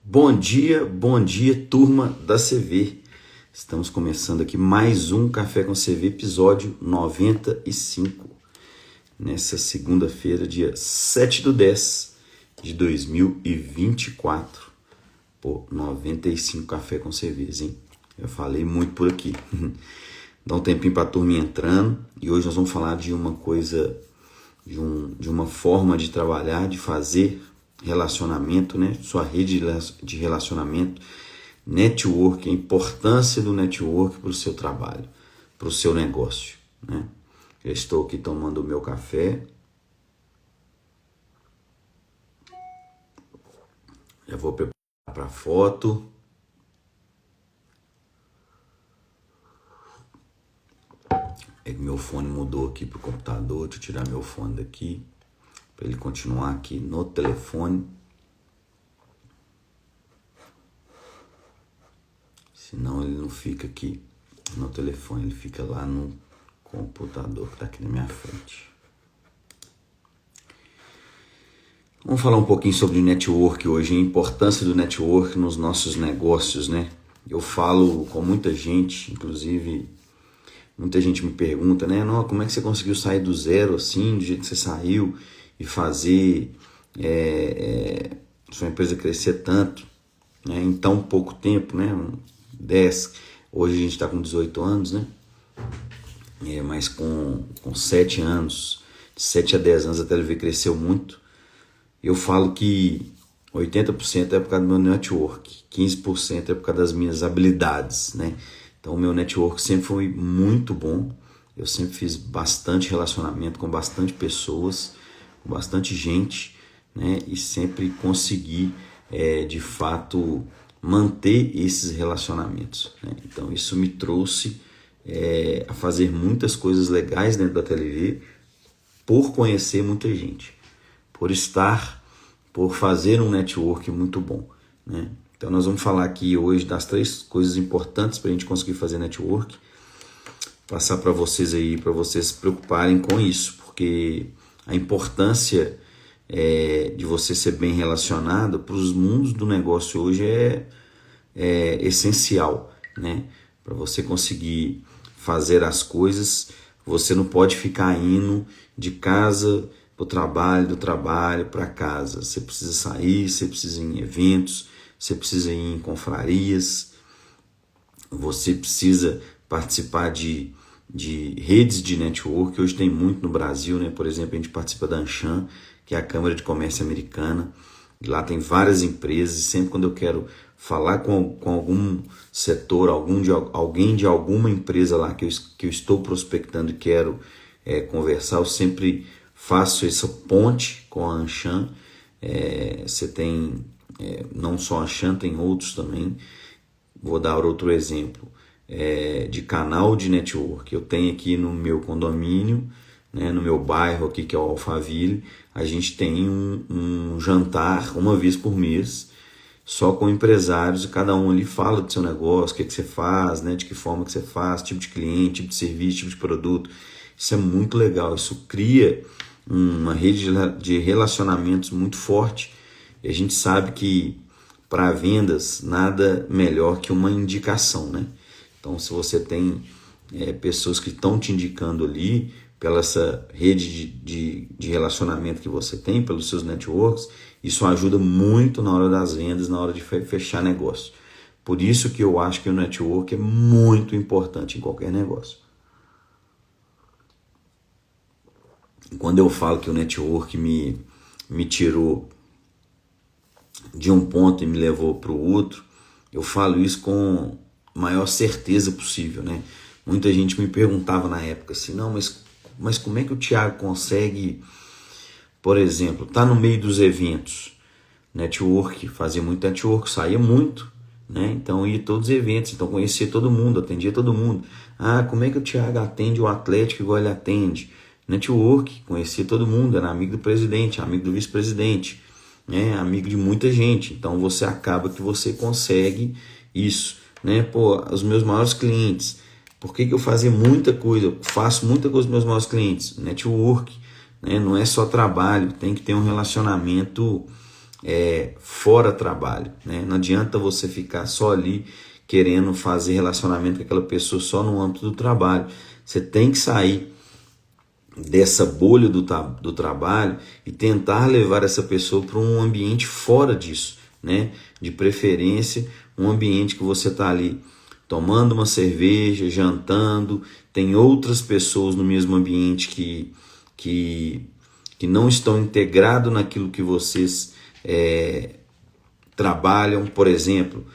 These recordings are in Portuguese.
Bom dia, turma da CV. Estamos começando aqui mais um Café com CV, episódio 95. Nessa segunda-feira, dia 7/10 de 2024. Pô, 95 Café com CVs, hein? Eu falei muito por aqui. Dá um tempinho para a turma entrando e hoje nós vamos falar de uma coisa, de uma forma de trabalhar, de fazer relacionamento, né? Sua rede de relacionamento, network, a importância do network para o seu trabalho, para o seu negócio, né? Eu estou aqui tomando o meu café. Já vou preparar para a foto. É que meu fone mudou aqui para o computador. Deixa eu tirar meu fone daqui para ele continuar aqui no telefone. Senão ele não fica aqui no telefone, ele fica lá no computador que está aqui na minha frente. Vamos falar um pouquinho sobre network hoje, a importância do network nos nossos negócios, né? Eu falo com muita gente, inclusive muita gente me pergunta, né? Não, como é que você conseguiu sair do zero assim, do jeito que você saiu e fazer sua empresa crescer tanto, né, em tão pouco tempo, né? 10, hoje a gente está com 18 anos, né? Mas com 7 anos, de 7 a 10 anos a TV cresceu muito. Eu falo que 80% é por causa do meu network, 15% é por causa das minhas habilidades, né? Então o meu network sempre foi muito bom, eu sempre fiz bastante relacionamento com bastante pessoas, com bastante gente, né? E sempre consegui, de fato, manter esses relacionamentos, né? Então isso me trouxe a fazer muitas coisas legais dentro da TV, por conhecer muita gente, por fazer um network muito bom, né? Então nós vamos falar aqui hoje das 3 coisas importantes para a gente conseguir fazer network, passar para vocês aí, para vocês se preocuparem com isso, porque a importância de você ser bem relacionado para os mundos do negócio hoje é essencial, né? Para você conseguir fazer as coisas, você não pode ficar indo de casa para o trabalho, do trabalho para casa. Você precisa sair, você precisa ir em eventos, você precisa ir em confrarias, você precisa participar de redes de network. Hoje tem muito no Brasil, né? Por exemplo, a gente participa da Anshan, que é a Câmara de Comércio Americana. Lá tem várias empresas e sempre quando eu quero falar com algum setor, alguém de alguma empresa lá que eu estou prospectando e quero conversar, eu sempre faço essa ponte com a Anshan. Você tem não só a Anshan, tem outros também. Vou dar outro exemplo de canal de network. Eu tenho aqui no meu condomínio, né, no meu bairro aqui, que é o Alphaville, a gente tem um jantar uma vez por mês, só com empresários, e cada um ali fala do seu negócio, o que você faz, né, de que forma que você faz, tipo de cliente, tipo de serviço, tipo de produto. Isso é muito legal, isso cria uma rede de relacionamentos muito forte, e a gente sabe que para vendas nada melhor que uma indicação, né? Então se você tem pessoas que estão te indicando ali, pela essa rede de relacionamento que você tem, pelos seus networks, isso ajuda muito na hora das vendas, na hora de fechar negócio. Por isso que eu acho que o network é muito importante em qualquer negócio. Quando eu falo que o network me tirou de um ponto e me levou para o outro, eu falo isso com a maior certeza possível, né? Muita gente me perguntava na época assim, não, mas como é que o Thiago consegue, por exemplo, tá no meio dos eventos, network, fazia muito network, saía muito, né? Então ia a todos os eventos, então conhecia todo mundo, atendia todo mundo. Ah, como é que o Thiago atende o Atlético igual ele atende? Network, conhecia todo mundo, era amigo do presidente, amigo do vice-presidente, né? Amigo de muita gente. Então você acaba que você consegue isso, né? Pô, os meus maiores clientes, por que eu fazia muita coisa? Eu faço muita coisa com os meus maiores clientes, network, né? Não é só trabalho, tem que ter um relacionamento fora trabalho, né? Não adianta você ficar só ali querendo fazer relacionamento com aquela pessoa só no âmbito do trabalho. Você tem que sair dessa bolha do trabalho e tentar levar essa pessoa para um ambiente fora disso, né? De preferência, um ambiente que você está ali tomando uma cerveja, jantando, tem outras pessoas no mesmo ambiente que não estão integrados naquilo que vocês trabalham. Por exemplo,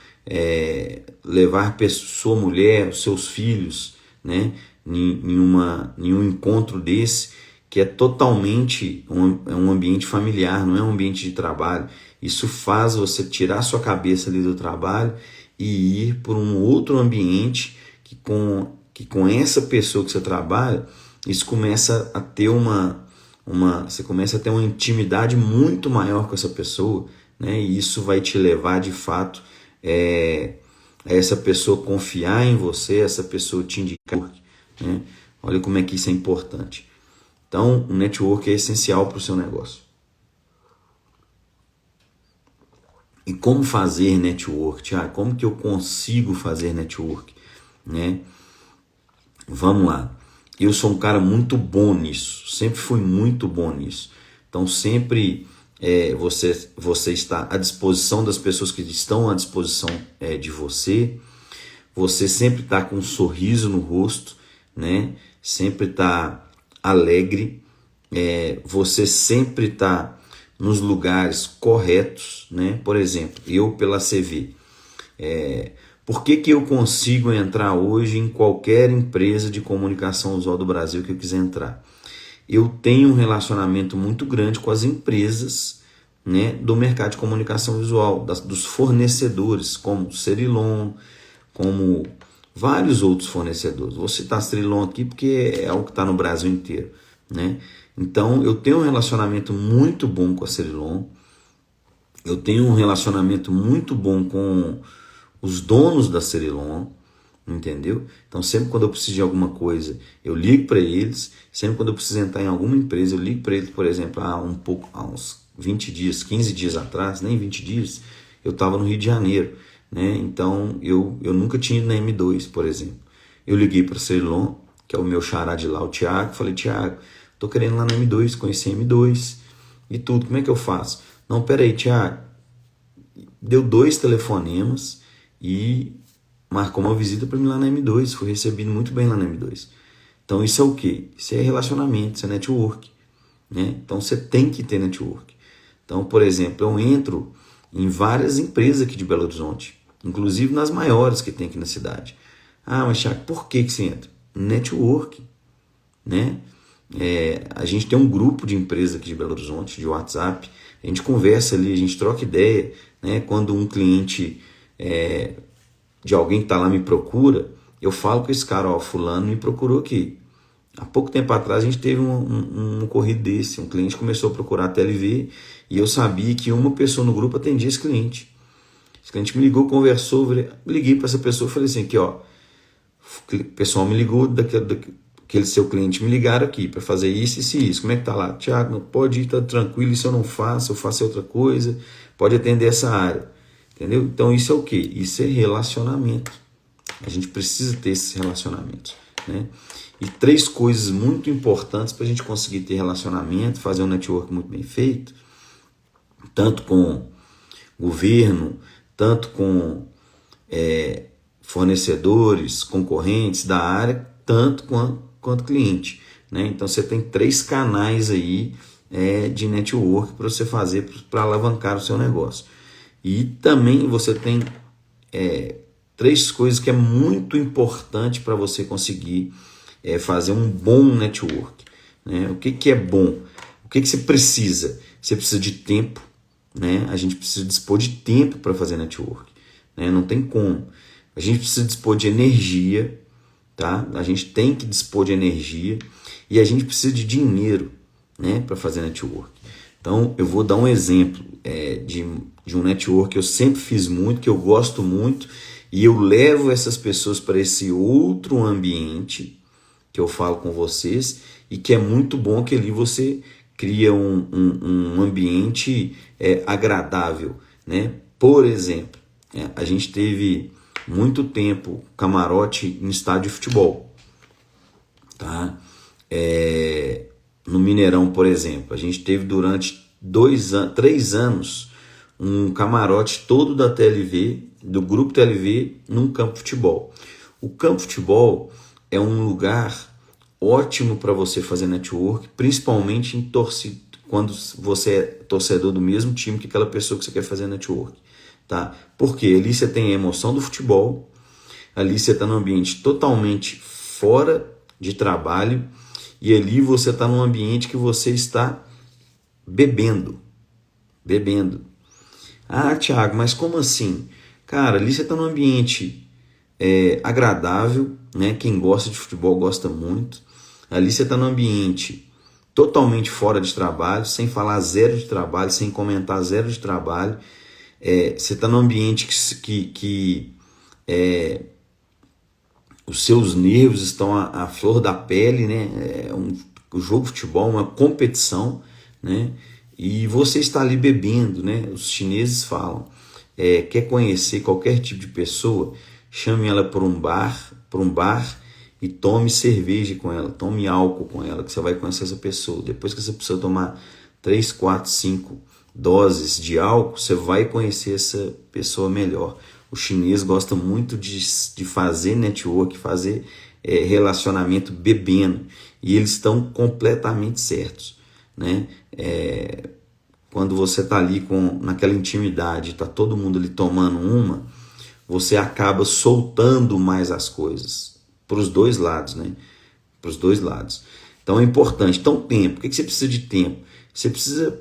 levar sua mulher, os seus filhos, né, em um encontro desse, que é totalmente um ambiente familiar, não é um ambiente de trabalho. Isso faz você tirar sua cabeça ali do trabalho e ir por um outro ambiente que com essa pessoa que você trabalha, isso começa a ter você começa a ter uma intimidade muito maior com essa pessoa, né? E isso vai te levar de fato a essa pessoa confiar em você, essa pessoa te indicar, né? Olha como é que isso é importante. Então, o network é essencial para o seu negócio. E como fazer network, Thiago? Como que eu consigo fazer network, né? Vamos lá. Eu sou um cara muito bom nisso, sempre fui muito bom nisso. Então, sempre você está à disposição das pessoas que estão à disposição de você. Você sempre está com um sorriso no rosto, né? Sempre está alegre. Você sempre está nos lugares corretos, né? Por exemplo, eu pela CV. Por que eu consigo entrar hoje em qualquer empresa de comunicação visual do Brasil que eu quiser entrar? Eu tenho um relacionamento muito grande com as empresas, né, do mercado de comunicação visual, dos fornecedores, como o Cerilon, como vários outros fornecedores. Vou citar a Cerilon aqui porque é o que está no Brasil inteiro, né? Então, eu tenho um relacionamento muito bom com a Cerilon, eu tenho um relacionamento muito bom com os donos da Cerilon, entendeu? Então, sempre quando eu preciso de alguma coisa, eu ligo para eles. Sempre quando eu preciso entrar em alguma empresa, eu ligo para eles. Por exemplo, há uns 20 dias, 15 dias atrás, nem 20 dias, eu estava no Rio de Janeiro, né? Então, eu nunca tinha ido na M2, por exemplo. Eu liguei para a Cerilon, que é o meu xará de lá, o Thiago, falei: Thiago, tô querendo ir lá na M2, conhecer a M2 e tudo, como é que eu faço? Não, peraí, Thiago. Deu 2 telefonemas e marcou uma visita para mim lá na M2, fui recebido muito bem lá na M2. Então isso é o quê? Isso é relacionamento, isso é network, né? Então você tem que ter network. Então, por exemplo, eu entro em várias empresas aqui de Belo Horizonte, inclusive nas maiores que tem aqui na cidade. Ah, mas Thiago, por que você entra? Network, né? A gente tem um grupo de empresas aqui de Belo Horizonte, de WhatsApp, a gente conversa ali, a gente troca ideia, né? Quando um cliente de alguém que está lá me procura, eu falo com esse cara: ó, fulano me procurou aqui. Há pouco tempo atrás a gente teve um ocorrido desse, um cliente começou a procurar a TLV e eu sabia que uma pessoa no grupo atendia esse cliente. Esse cliente me ligou, conversou, liguei para essa pessoa e falei assim: aqui, ó, o pessoal me ligou, daquele seu cliente me ligaram aqui para fazer isso e isso. Como é que tá lá? Thiago, pode ir, tá tranquilo, isso eu não faço, eu faço outra coisa, pode atender essa área. Entendeu? Então isso é o quê? Isso é relacionamento. A gente precisa ter esses relacionamentos, né? E 3 coisas muito importantes para a gente conseguir ter relacionamento, fazer um network muito bem feito, tanto com governo, tanto com fornecedores, concorrentes da área, tanto quanto cliente, né? Então você tem 3 canais aí de network para você fazer para alavancar o seu negócio. E também você tem 3 coisas que é muito importante para você conseguir fazer um bom network, né? O que é bom? O que você precisa? Você precisa de tempo, né? A gente precisa dispor de tempo para fazer network, né? Não tem como. A gente precisa dispor de energia, tá? A gente tem que dispor de energia e a gente precisa de dinheiro, né, para fazer network. Então, eu vou dar um exemplo de um network que eu sempre fiz muito, que eu gosto muito, e eu levo essas pessoas para esse outro ambiente que eu falo com vocês, e que é muito bom, que ali você cria um ambiente agradável, né? Por exemplo, a gente teve muito tempo camarote em estádio de futebol, tá? No Mineirão, por exemplo, a gente teve durante 3 anos um camarote todo da TLV, do grupo TLV, num campo de futebol. O campo de futebol é um lugar ótimo para você fazer network, principalmente em torcida, quando você é torcedor do mesmo time que aquela pessoa que você quer fazer network, tá? Porque ali você tem a emoção do futebol, ali você está num ambiente totalmente fora de trabalho e ali você está num ambiente que você está bebendo. Ah, Thiago, mas como assim? Cara, ali você está num ambiente agradável, né? Quem gosta de futebol gosta muito. Ali você está num ambiente totalmente fora de trabalho, sem falar zero de trabalho, sem comentar zero de trabalho. Você está num ambiente que os seus nervos estão à flor da pele, né? O jogo de futebol é uma competição, né? E você está ali bebendo, né? Os chineses falam, quer conhecer qualquer tipo de pessoa, chame ela para um bar e tome cerveja com ela, tome álcool com ela, que você vai conhecer essa pessoa. Depois que essa pessoa tomar 3, 4, 5 doses de álcool, você vai conhecer essa pessoa melhor. O chinês gosta muito de fazer network, fazer relacionamento bebendo, e eles estão completamente certos, né? Quando você está ali naquela intimidade, está todo mundo ali tomando uma, você acaba soltando mais as coisas para os dois lados, né? Para os dois lados. Então é importante. Então, tempo. Por que você precisa de tempo? Você precisa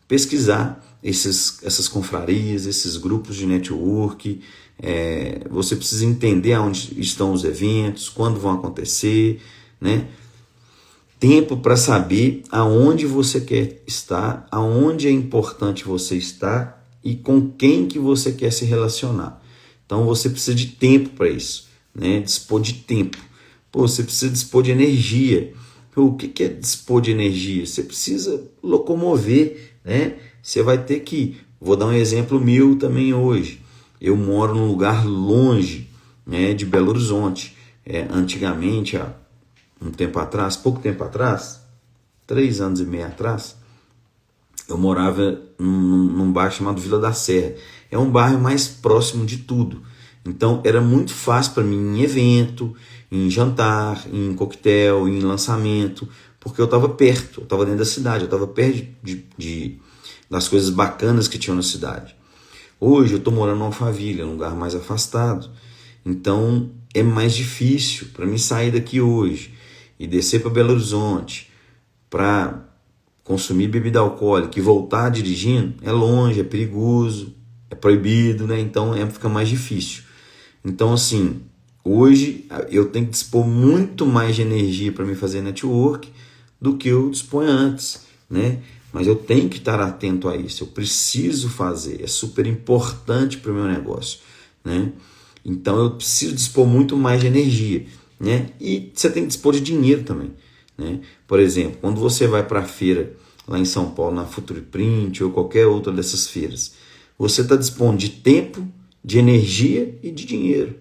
pesquisar essas confrarias, esses grupos de network. Você precisa entender onde estão os eventos, quando vão acontecer, né? Tempo para saber aonde você quer estar, aonde é importante você estar e com quem que você quer se relacionar. Então você precisa de tempo para isso, né? Dispor de tempo. Você precisa dispor de energia. O que é dispor de energia? Você precisa locomover, né? Você vai ter que... Vou dar um exemplo meu também hoje. Eu moro num lugar longe, né, de Belo Horizonte. Antigamente, há pouco tempo atrás, 3 anos e meio atrás, eu morava num bairro chamado Vila da Serra. É um bairro mais próximo de tudo. Então era muito fácil para mim em evento, em jantar, em coquetel, em lançamento, porque eu estava perto, eu estava dentro da cidade, eu estava perto das coisas bacanas que tinham na cidade. Hoje eu estou morando em Alphaville, um lugar mais afastado. Então é mais difícil para mim sair daqui hoje e descer para Belo Horizonte para consumir bebida alcoólica e voltar dirigindo. É longe, é perigoso, é proibido, né? Então fica mais difícil. Então assim, hoje eu tenho que dispor muito mais de energia para me fazer network do que eu disponho antes, né? Mas eu tenho que estar atento a isso, eu preciso fazer, é super importante para o meu negócio, né? Então eu preciso dispor muito mais de energia, né? E você tem que dispor de dinheiro também, né? Por exemplo, quando você vai para a feira lá em São Paulo, na Future Print ou qualquer outra dessas feiras, você está dispondo de tempo, de energia e de dinheiro.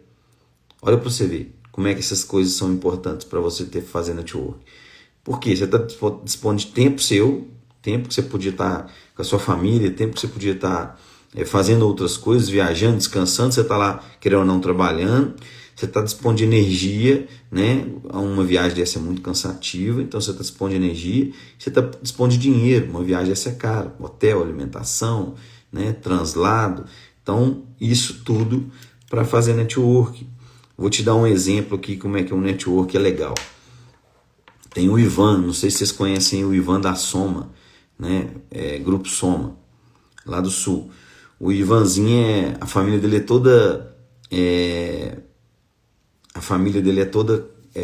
Olha para você ver como é que essas coisas são importantes para você fazer network. Porque você está dispondo de tempo seu, tempo que você podia estar com a sua família, tempo que você podia estar fazendo outras coisas, viajando, descansando, você está lá, querendo ou não, trabalhando, você está dispondo de energia, né? Uma viagem dessa é muito cansativa, então você está dispondo de energia, você está dispondo de dinheiro, uma viagem dessa é cara, hotel, alimentação, né? Translado, então isso tudo para fazer network. Vou te dar um exemplo aqui como é que um network é legal. Tem o Ivan, não sei se vocês conhecem o Ivan da Soma, né? Grupo Soma, lá do Sul. O Ivanzinho, a família dele é toda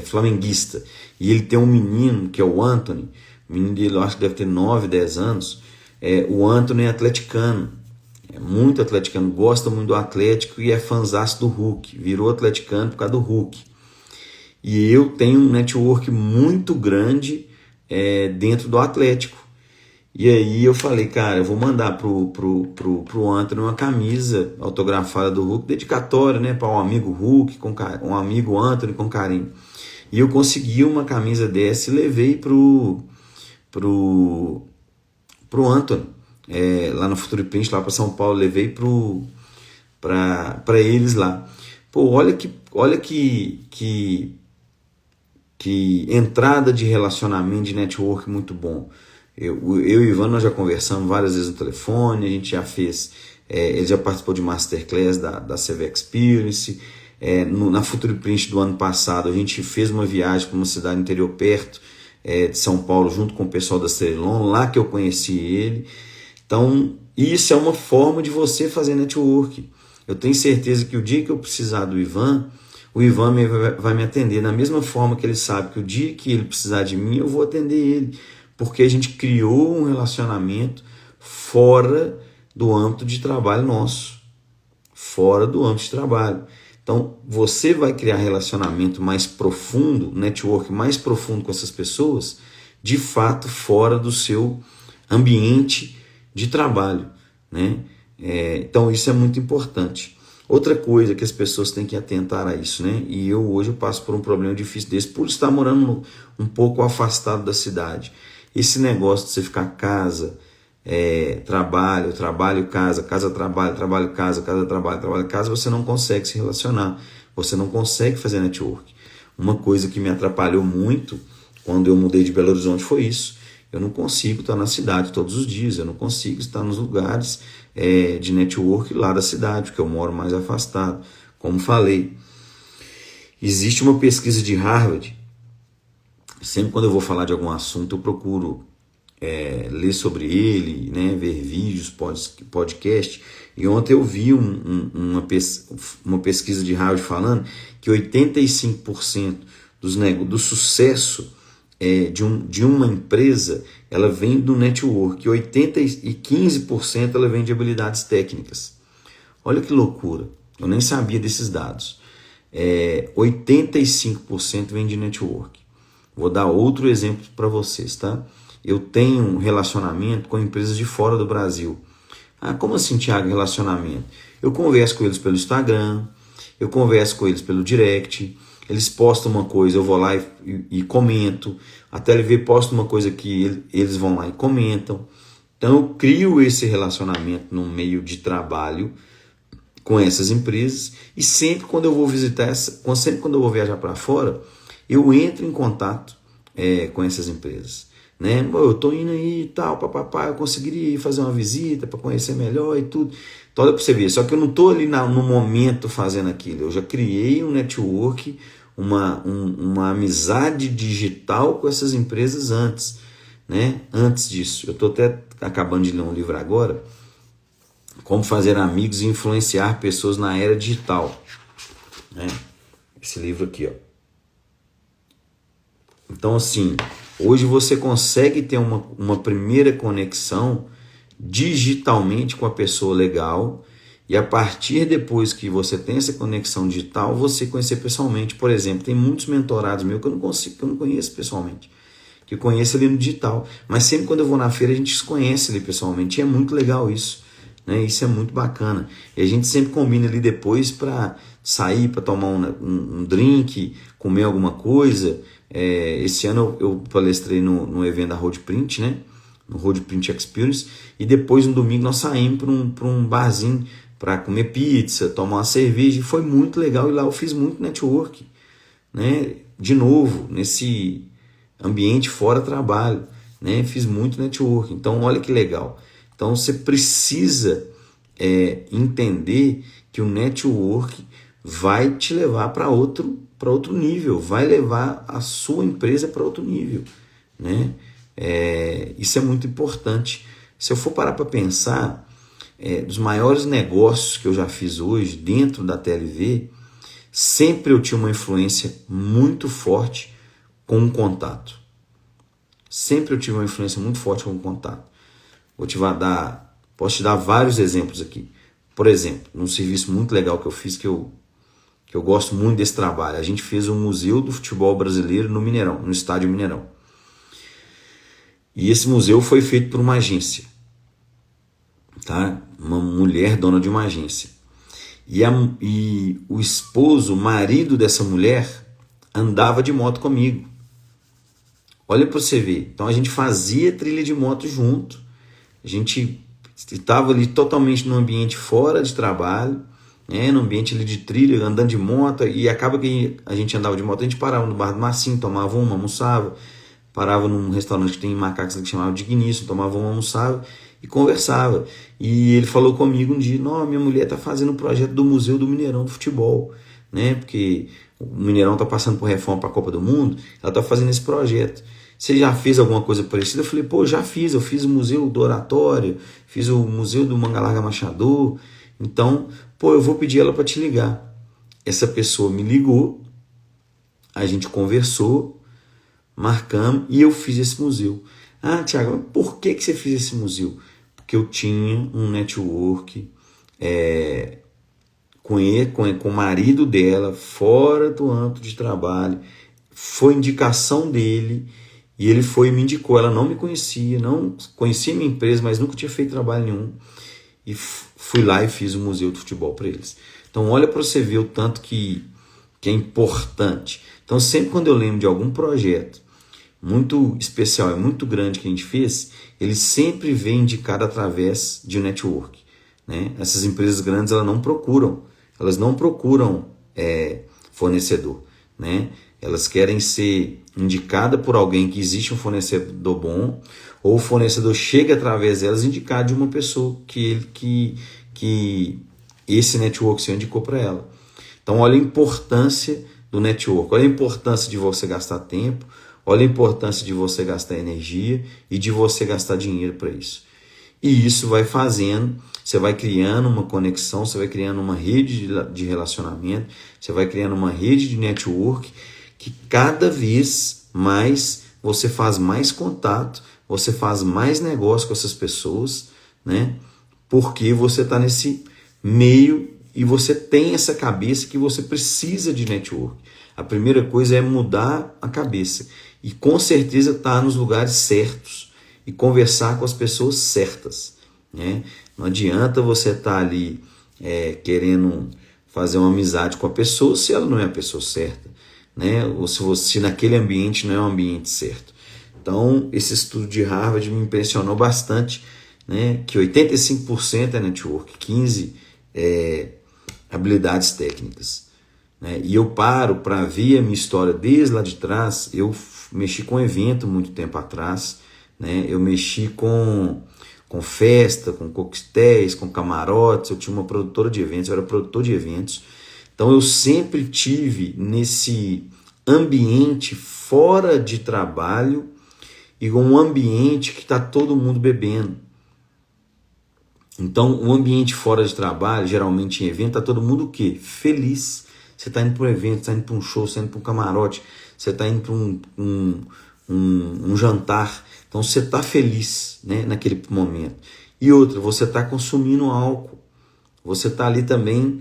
flamenguista. E ele tem um menino, que é o Anthony. O menino dele, eu acho que deve ter 9, 10 anos. O Anthony é atleticano. É muito atleticano, gosta muito do Atlético e é fãzaço do Hulk. Virou atleticano por causa do Hulk. E eu tenho um network muito grande dentro do Atlético. E aí eu falei, cara, eu vou mandar pro Anthony uma camisa autografada do Hulk, dedicatória, né, para um amigo Hulk, um amigo Anthony com carinho. E eu consegui uma camisa dessa e levei pro Anthony, lá no Futuro Print, lá para São Paulo, levei para eles lá. Pô, olha que entrada de relacionamento, de network muito bom. Eu e o Ivan, nós já conversamos várias vezes no telefone, a gente já fez, ele já participou de masterclass da CV Experience, na Futuro Print do ano passado a gente fez uma viagem para uma cidade interior perto de São Paulo, junto com o pessoal da Cerilon, lá que eu conheci ele. Então, isso é uma forma de você fazer network. Eu tenho certeza que o dia que eu precisar do Ivan, o Ivan vai me atender da mesma forma que ele sabe que o dia que ele precisar de mim, eu vou atender ele. Porque a gente criou um relacionamento fora do âmbito de trabalho nosso. Fora do âmbito de trabalho. Então, você vai criar relacionamento mais profundo, network mais profundo com essas pessoas, de fato, fora do seu ambiente de trabalho, né? Então, isso é muito importante. Outra coisa que as pessoas têm que atentar a isso, né? E hoje eu passo por um problema difícil desse, por estar morando um pouco afastado da cidade. Esse negócio de você ficar casa, trabalho, casa, trabalho, casa, trabalho, casa, você não consegue se relacionar, você não consegue fazer network. Uma coisa que me atrapalhou muito quando eu mudei de Belo Horizonte foi isso. Eu não consigo estar na cidade todos os dias, eu não consigo estar nos lugares de network lá da cidade, porque eu moro mais afastado. Como falei, existe uma pesquisa de Harvard. Sempre quando eu vou falar de algum assunto, eu procuro ler sobre ele, né, ver vídeos, podcast. E ontem eu vi uma pesquisa de Harvard falando que 85% do sucesso de uma empresa, ela vem do network, e 15% ela vem de habilidades técnicas. Olha que loucura, eu nem sabia desses dados. 85% vem de network. Vou dar outro exemplo para vocês, tá? Eu tenho um relacionamento com empresas de fora do Brasil. Ah, como assim, Thiago, relacionamento? Eu converso com eles pelo Instagram, eu converso com eles pelo direct, eles postam uma coisa, eu vou lá e comento, a TLV posta uma coisa que eles vão lá e comentam. Então eu crio esse relacionamento no meio de trabalho com essas empresas, e sempre quando eu vou sempre quando eu vou viajar para fora, eu entro em contato com essas empresas, né? Eu estou indo aí e tal, papapá, eu conseguiria fazer uma visita para conhecer melhor e tudo. Então, olha para você ver, só que eu não estou ali no momento fazendo aquilo, eu já criei um network, uma amizade digital com essas empresas antes, né? Antes disso, eu estou até acabando de ler um livro agora, Como Fazer Amigos e Influenciar Pessoas na Era Digital, né? Esse livro aqui, ó. Então, assim, hoje você consegue ter uma primeira conexão digitalmente com a pessoa legal, e a partir depois que você tem essa conexão digital, você conhecer pessoalmente. Por exemplo, tem muitos mentorados meus que eu não conheço pessoalmente, que eu conheço ali no digital, mas sempre quando eu vou na feira a gente se conhece ali pessoalmente, e é muito legal isso, né? Isso é muito bacana, e a gente sempre combina ali depois para sair, para tomar um drink, comer alguma coisa. Esse ano eu palestrei no evento da Road Print, né? No Road Print Experience, e depois no domingo nós saímos para um barzinho para comer pizza, tomar uma cerveja, e foi muito legal, e lá eu fiz muito network, né? De novo, nesse ambiente fora trabalho, né? Fiz muito network, então olha que legal. Então você precisa entender que o network vai te levar para outro nível, vai levar a sua empresa para outro nível, né? Isso é muito importante. Se eu for parar para pensar, dos maiores negócios que eu já fiz hoje dentro da TLV, sempre eu tinha uma influência muito forte com um contato. Sempre eu tive uma influência muito forte com um contato. Posso te dar vários exemplos aqui. Por exemplo, num serviço muito legal que eu fiz, que eu gosto muito desse trabalho. A gente fez um museu do futebol brasileiro no Mineirão, no estádio Mineirão. E esse museu foi feito por uma agência, tá? Uma mulher dona de uma agência. E o esposo, o marido dessa mulher, andava de moto comigo. Olha para você ver. Então a gente fazia trilha de moto junto. A gente estava ali totalmente no ambiente fora de trabalho, né? No ambiente ali de trilha, andando de moto. E acaba que a gente andava de moto, a gente parava no bar do Marcinho, tomava uma, almoçava. Parava num restaurante que tem em Macacos que chamava Digníssimo, tomava uma, almoçava e conversava. E ele falou comigo um dia: não, minha mulher está fazendo um projeto do Museu do Mineirão do Futebol, né? Porque o Mineirão está passando por reforma para a Copa do Mundo, ela está fazendo esse projeto. Você já fez alguma coisa parecida? Eu falei: pô, já fiz. Eu fiz o Museu do Oratório, fiz o Museu do Manga Larga Machador. Então, pô, eu vou pedir ela para te ligar. Essa pessoa me ligou, a gente conversou, marcamos e eu fiz esse museu. Ah, Thiago, por que você fez esse museu? Porque eu tinha um network com o marido dela, fora do âmbito de trabalho. Foi indicação dele e ele foi e me indicou. Ela não me conhecia, não conhecia minha empresa, mas nunca tinha feito trabalho nenhum. E fui lá e fiz o Museu do Futebol para eles. Então olha para você ver o tanto que é importante. Então sempre quando eu lembro de algum projeto muito especial e muito grande que a gente fez, ele sempre vem indicado através de um network, né? Essas empresas grandes elas não procuram fornecedor, né? Elas querem ser indicadas por alguém que existe um fornecedor bom, ou o fornecedor chega através delas indicado de uma pessoa que esse network se indicou para ela. Então olha a importância do network, olha a importância de você gastar tempo, olha a importância de você gastar energia e de você gastar dinheiro para isso. E isso vai fazendo, você vai criando uma conexão, você vai criando uma rede de relacionamento, você vai criando uma rede de network que cada vez mais você faz mais contato, você faz mais negócio com essas pessoas, né? Porque você está nesse meio e você tem essa cabeça que você precisa de network. A primeira coisa é mudar a cabeça e com certeza estar nos lugares certos e conversar com as pessoas certas, né? Não adianta você estar ali querendo fazer uma amizade com a pessoa se ela não é a pessoa certa, né? Ou se naquele ambiente não é o ambiente certo. Então, esse estudo de Harvard me impressionou bastante, né? Que 85% é network, 15% é habilidades técnicas, né? E eu paro para ver a minha história desde lá de trás. Eu mexi com evento muito tempo atrás, né? Eu mexi com festa, com coquetéis, com camarotes. Eu tinha uma produtora de eventos, eu era produtor de eventos. Então eu sempre tive nesse ambiente fora de trabalho e um ambiente que está todo mundo bebendo. Então o ambiente fora de trabalho, geralmente em evento, está todo mundo o quê? Feliz. Você está indo para um evento, você está indo para um show, você está indo para um camarote, você está indo para um jantar. Então você está feliz, né, naquele momento. E outra, você está consumindo álcool. Você está ali também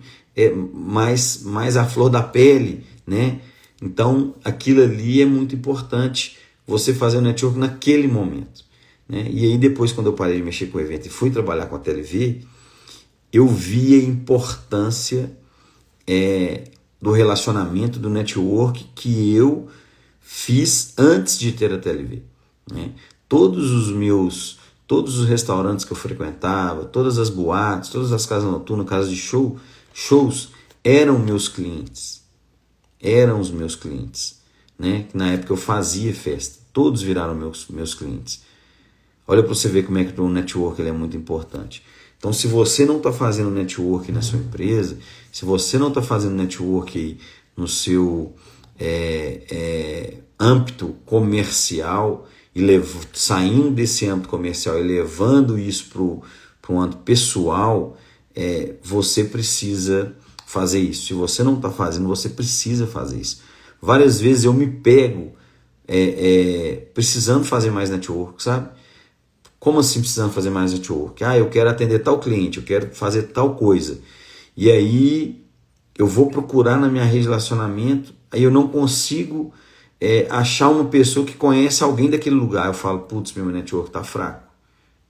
mais à flor da pele, né? Então aquilo ali é muito importante você fazer o network naquele momento, né? E aí depois, quando eu parei de mexer com o evento e fui trabalhar com a TV, eu vi a importância do relacionamento, do network que eu fiz antes de ter a TV, né? Todos os restaurantes que eu frequentava, todas as boates, todas as casas noturnas, casas de shows, eram meus clientes. Eram os meus clientes, né? Na época eu fazia festa, todos viraram meus clientes. Olha para você ver como é que o network ele é muito importante. Então, se você não está fazendo network na sua empresa, se você não está fazendo network no seu âmbito comercial, e saindo desse âmbito comercial e levando isso para um âmbito pessoal, você precisa fazer isso. Se você não está fazendo, você precisa fazer isso. Várias vezes eu me pego precisando fazer mais network, sabe? Como assim precisando fazer mais network? Eu quero atender tal cliente, eu quero fazer tal coisa. E aí eu vou procurar na minha rede de relacionamento, aí eu não consigo achar uma pessoa que conhece alguém daquele lugar. Eu falo, putz, meu network tá fraco,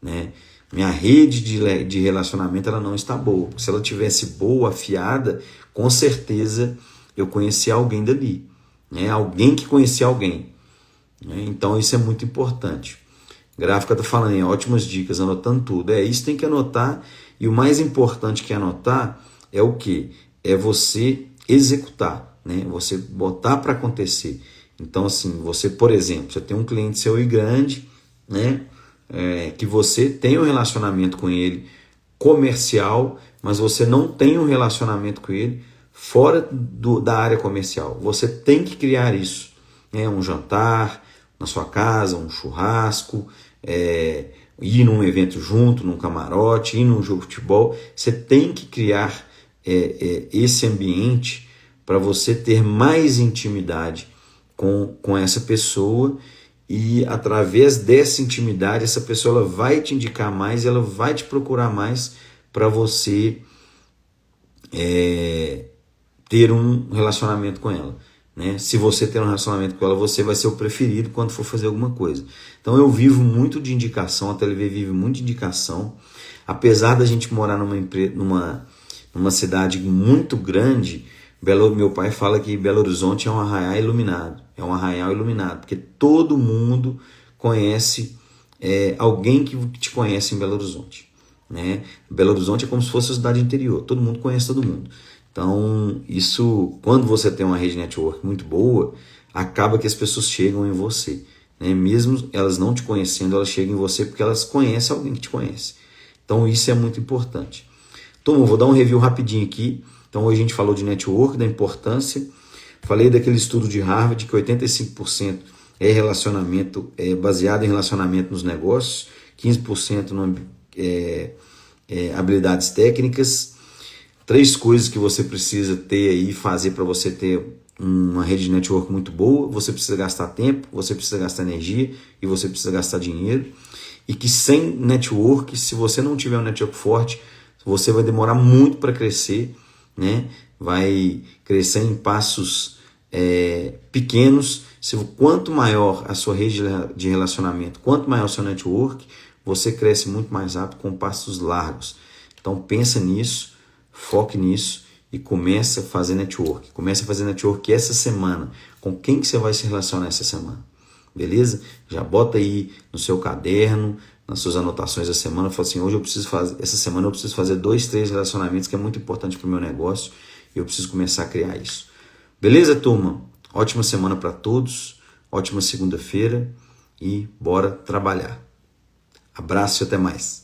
né? Minha rede de relacionamento ela não está boa. Se ela tivesse boa, afiada, com certeza eu conhecia alguém dali, né? Alguém que conhecia alguém, né? Então isso é muito importante. Gráfica está falando em ótimas dicas, anotando tudo. Isso tem que anotar. E o mais importante que anotar é o quê? É você executar, né? Você botar para acontecer. Então, assim, você, por exemplo, você tem um cliente seu e grande, né? Que você tem um relacionamento com ele comercial, mas você não tem um relacionamento com ele fora da área comercial. Você tem que criar isso, né? Um jantar na sua casa, um churrasco, ir num evento junto, num camarote, ir num jogo de futebol. Você tem que criar esse ambiente para você ter mais intimidade com essa pessoa, e através dessa intimidade essa pessoa ela vai te indicar mais, ela vai te procurar mais para você ter um relacionamento com ela, né? Se você ter um relacionamento com ela, você vai ser o preferido quando for fazer alguma coisa. Então eu vivo muito de indicação, a TLV vive muito de indicação. Apesar da gente morar numa cidade muito grande, meu pai fala que Belo Horizonte é um arraial iluminado. É um arraial iluminado, porque todo mundo conhece alguém que te conhece em Belo Horizonte, né? Belo Horizonte é como se fosse a cidade interior, todo mundo conhece todo mundo. Então, isso, quando você tem uma rede network muito boa, acaba que as pessoas chegam em você, né? Mesmo elas não te conhecendo, elas chegam em você porque elas conhecem alguém que te conhece. Então, isso é muito importante. Então, vou dar um review rapidinho aqui. Então, hoje a gente falou de network, da importância. Falei daquele estudo de Harvard que 85% é relacionamento, baseado em relacionamento nos negócios, 15% habilidades técnicas. 3 coisas que você precisa ter aí, fazer para você ter uma rede de network muito boa. Você precisa gastar tempo, você precisa gastar energia e você precisa gastar dinheiro. E que sem network, se você não tiver um network forte, você vai demorar muito para crescer, né? Vai crescer em passos pequenos. Quanto maior a sua rede de relacionamento, quanto maior o seu network, você cresce muito mais rápido com passos largos. Então pensa nisso, foque nisso e comece a fazer network. Comece a fazer network essa semana. Com quem que você vai se relacionar essa semana? Beleza? Já bota aí no seu caderno, nas suas anotações da semana, fala assim, essa semana eu preciso fazer 2, 3 relacionamentos que é muito importante para o meu negócio e eu preciso começar a criar isso. Beleza, turma? Ótima semana para todos, ótima segunda-feira e bora trabalhar. Abraço e até mais.